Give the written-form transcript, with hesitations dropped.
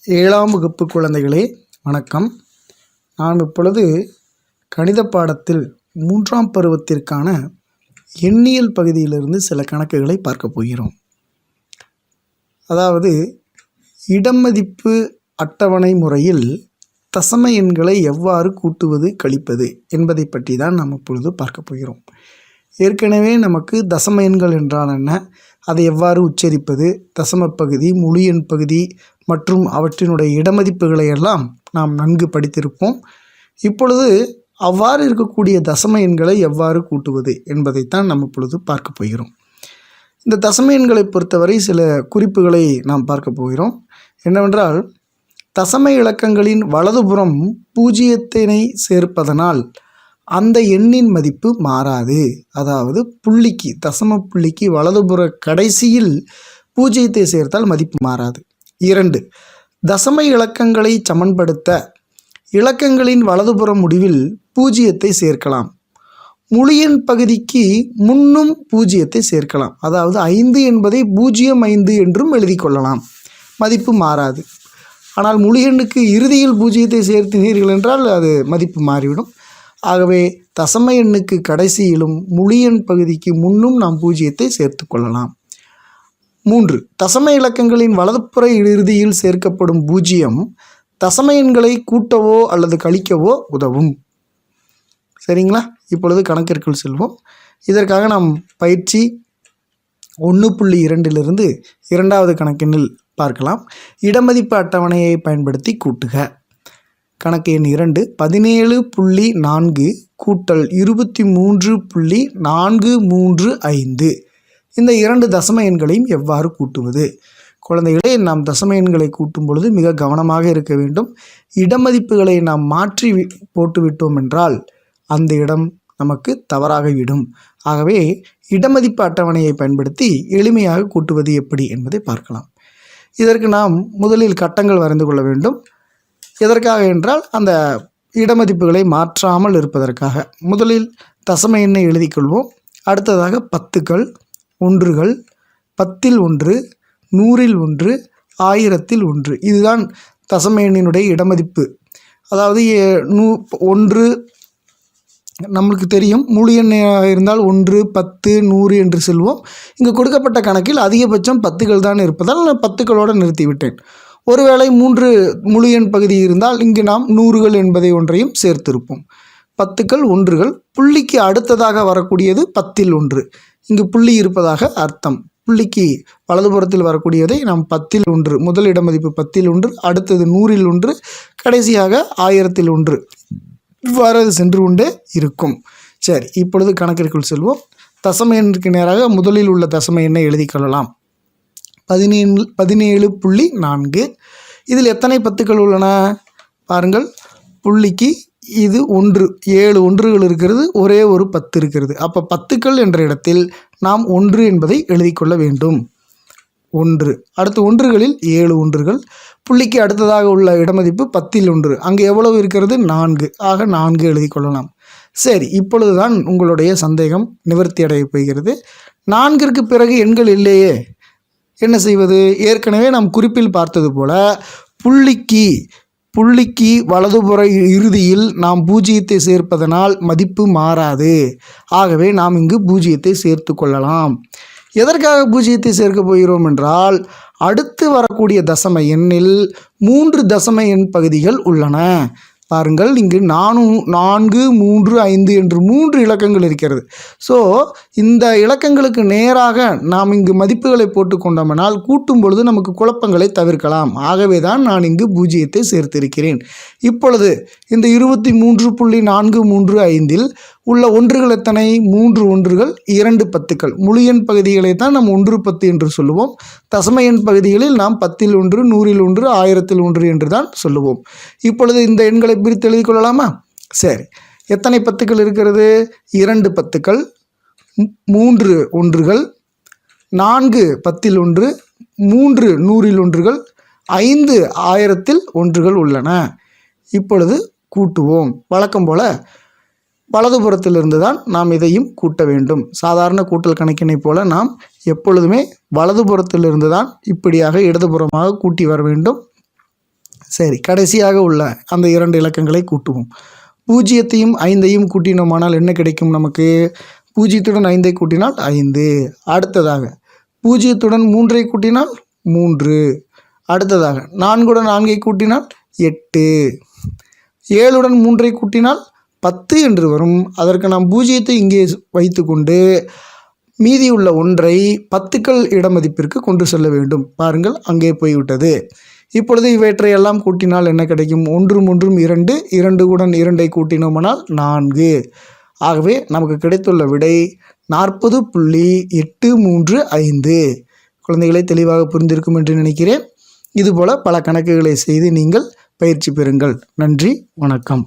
ஏழாம் வகுப்பு குழந்தைகளே வணக்கம். நாம் இப்பொழுது கணித பாடத்தில் 3ஆம் பருவத்திற்கான எண்ணியல் பகுதியிலிருந்து சில கணக்குகளை பார்க்க போகிறோம். அதாவது இடமதிப்பு அட்டவணை முறையில் தசம எண்களை எவ்வாறு கூட்டுவது கழிப்பது என்பதை பற்றி தான் நாம் இப்பொழுது பார்க்க போகிறோம். ஏற்கனவே நமக்கு தசம எண்கள் என்றால் என்ன, அதை எவ்வாறு உச்சரிப்பது, தசம பகுதி, முழு எண் பகுதி மற்றும் அவற்றினுடைய இடமதிப்புகளை எல்லாம் நாம் நன்கு படித்திருப்போம். இப்பொழுது அவ்வாறு இருக்கக்கூடிய தசம எண்களை எவ்வாறு கூட்டுவது என்பதைத்தான் நாம் இப்பொழுது பார்க்க போகிறோம். இந்த தசம எண்களை பொறுத்தவரை சில குறிப்புகளை நாம் பார்க்க போகிறோம். என்னவென்றால், தசம இலக்கங்களின் வலதுபுறம் பூஜ்ஜியத்தினை சேர்ப்பதனால் அந்த எண்ணின் மதிப்பு மாறாது. அதாவது புள்ளிக்கு, தசம புள்ளிக்கு வலதுபுற கடைசியில் பூஜ்ஜியத்தை சேர்த்தால் மதிப்பு மாறாது. 2. தசம இலக்கங்களை சமன்படுத்த இலக்கங்களின் வலதுபுற முடிவில் பூஜ்ஜியத்தை சேர்க்கலாம். முழு எண் பகுதிக்கு முன்னும் பூஜ்ஜியத்தை சேர்க்கலாம். அதாவது 5 என்பதை 05 என்றும் எழுதி கொள்ளலாம், மதிப்பு மாறாது. ஆனால் முழு எண்ணுக்கு இறுதியில் பூஜ்ஜியத்தை சேர்த்தினீர்கள் என்றால் அது மதிப்பு மாறிவிடும். ஆகவே தசம எண்ணுக்கு கடைசியிலும் முழு எண் பகுதிக்கு முன்னும் நாம் பூஜ்ஜியத்தை சேர்த்து கொள்ளலாம். 3. தசம இலக்கங்களின் வலதுபுற இறுதியில் சேர்க்கப்படும் பூஜ்ஜியம் தசம எண்களை கூட்டவோ அல்லது கழிக்கவோ உதவும். சரிங்களா? இப்பொழுது கணக்கிற்குள் செல்வோம். இதற்காக நாம் பயிற்சி 1.2 2வது கணக்கினில் பார்க்கலாம். இடமதிப்பு அட்டவணையை பயன்படுத்தி கூட்டுக. கணக்கு எண் 2 17.4 கூட்டல் 23.435. இந்த 2 தசம எண்களையும் எவ்வாறு கூட்டுவது? குழந்தைகளே, நாம் தசம எண்களை கூட்டும் பொழுது மிக கவனமாக இருக்க வேண்டும். இடமதிப்புகளை நாம் மாற்றி போட்டுவிட்டோம் என்றால் அந்த இடம் நமக்கு தவறாகிவிடும். ஆகவே இடமதிப்பு அட்டவணையை பயன்படுத்தி எளிமையாக கூட்டுவது எப்படி என்பதை பார்க்கலாம். இதற்கு நாம் முதலில் கட்டங்கள் வரைந்து கொள்ள வேண்டும். எதற்காக என்றால், அந்த இடமதிப்புகளை மாற்றாமல் இருப்பதற்காக. முதலில் தசம எண்ணை எழுதிக்கொள்வோம். அடுத்ததாக பத்துக்கள், ஒன்றுகள், 10ல் 1, 100ல் 1, 1000ல் 1. இதுதான் தசம எண்ணினுடைய இடமதிப்பு. அதாவது 1 நம்மளுக்கு தெரியும், முழு எண்ணாக இருந்தால் 1, 10, 100 என்று செல்வோம். இங்கு கொடுக்கப்பட்ட கணக்கில் அதிகபட்சம் 10கள் தான் இருப்பதால் நான் 10களோடு நிறுத்திவிட்டேன். ஒருவேளை 3 முழு எண் பகுதி இருந்தால் இங்கு நாம் 100கள் என்பதை ஒன்றையும் சேர்த்திருப்போம். 10கள், 1கள், புள்ளிக்கு அடுத்ததாக வரக்கூடியது 10ல் 1. இங்கு புள்ளி இருப்பதாக அர்த்தம். புள்ளிக்கு வலதுபுறத்தில் வரக்கூடியதை நாம் 10ல் 1, முதல் இடமதிப்பு 10ல் 1, அடுத்தது 100ல் 1, கடைசியாக 1000ல் 1, இவ்வாறு சென்று கொண்டே இருக்கும். சரி, இப்பொழுது கணக்கிற்குள் செல்வோம். தசம எண்ணுக்கு நேராக முதலில் உள்ள தசம எண்ணை எழுதி கொள்ளலாம். 17.4. இதில் எத்தனை 10கள் உள்ளன பாருங்கள். புள்ளிக்கு இது 1, 7 ஒன்றுகள் இருக்கிறது, ஒரே ஒரு 10 இருக்கிறது. அப்போ 10கள் என்ற இடத்தில் நாம் 1 என்பதை எழுதி கொள்ள வேண்டும். 1. அடுத்து ஒன்றுகளில் 7 ஒன்றுகள். புள்ளிக்கு அடுத்ததாக உள்ள இடமதிப்பு 10ல் 1. அங்கே எவ்வளவு இருக்கிறது? 4. ஆக 4 எழுதி கொள்ளலாம். சரி, இப்பொழுதுதான் உங்களுடைய சந்தேகம் நிவர்த்தி அடைய போகிறது. 4ற்கு பிறகு எண்கள் இல்லையே, என்ன செய்வது? ஏற்கனவே நாம் குறிப்பில் பார்த்தது போல புள்ளிக்கு வலதுபுற இறுதியில் நாம் பூஜ்ஜியத்தை சேர்ப்பதனால் மதிப்பு மாறாது. ஆகவே நாம் இங்கு பூஜ்ஜியத்தை சேர்த்து கொள்ளலாம். எதற்காக பூஜ்ஜியத்தை சேர்க்க போகிறோம் என்றால், அடுத்து வரக்கூடிய தசம எண்ணில் 3 தசம எண் பகுதிகள் உள்ளன. பாருங்கள், இங்கு 4, 3, 5 என்று 3 இலக்கங்கள் இருக்கிறது. ஸோ இந்த இலக்கங்களுக்கு நேராக நாம் இங்கு மதிப்புகளை போட்டு கொண்டோம்னால் கூட்டும் பொழுது நமக்கு குழப்பங்களை தவிர்க்கலாம். ஆகவே தான் நான் இங்கு பூஜ்ஜியத்தை சேர்த்திருக்கிறேன். இப்பொழுது இந்த 23.435 உள்ள ஒன்றுகள் எத்தனை? 3 ஒன்றுகள், 2 10கள். முழு எண் பகுதிகளை தான் நாம் 1, 10 என்று சொல்லுவோம். தசம எண் பகுதிகளில் நாம் 10ல் 1, 100ல் 1, 1000ல் 1 என்று தான் சொல்லுவோம். இப்பொழுது இந்த எண்களை பிரித்து எழுதி கொள்ளலாமா? சரி, எத்தனை 10கள் இருக்கிறது? 2 10கள், 3 ஒன்றுகள், 4 10ல் 1, 3 100ல் 1கள், 5 1000ல் 1கள் உள்ளன. இப்பொழுது கூட்டுவோம். வழக்கம் போல வலதுபுறத்திலிருந்து தான் நாம் இதையும் கூட்ட வேண்டும். சாதாரண கூட்டல் கணக்கினை போல நாம் எப்பொழுதுமே வலதுபுறத்திலிருந்து தான் இப்படியாக இடதுபுறமாக கூட்டி வர வேண்டும். சரி, கடைசியாக உள்ள அந்த 2 இலக்கங்களை கூட்டுவோம். 0த்தையும் 5ஐயும் கூட்டினோமானால் என்ன கிடைக்கும் நமக்கு? 0த்துடன் 5ஐ கூட்டினால் 5. அடுத்ததாக 0த்துடன் 3ஐ கூட்டினால் 3. அடுத்ததாக 4உடன் 4ஐ கூட்டினால் 8. 7உடன் 3ஐ கூட்டினால் 10 என்று வரும். அதற்கு நாம் 0த்தை இங்கே வைத்து கொண்டு மீதியுள்ள 1ஐ 10கள் இடமதிப்பிற்கு கொண்டு செல்ல வேண்டும். பாருங்கள், அங்கே போய்விட்டது. இப்பொழுது இவற்றையெல்லாம் கூட்டினால் என்ன கிடைக்கும்? 1 3 2, 2உடன் 2ஐ கூட்டினோமானால் 4. ஆகவே நமக்கு கிடைத்துள்ள விடை 40.835. குழந்தைகளை தெளிவாக புரிந்திருக்கும் என்று நினைக்கிறேன். இதுபோல் பல கணக்குகளை செய்து நீங்கள் பயிற்சி பெறுங்கள். நன்றி, வணக்கம்.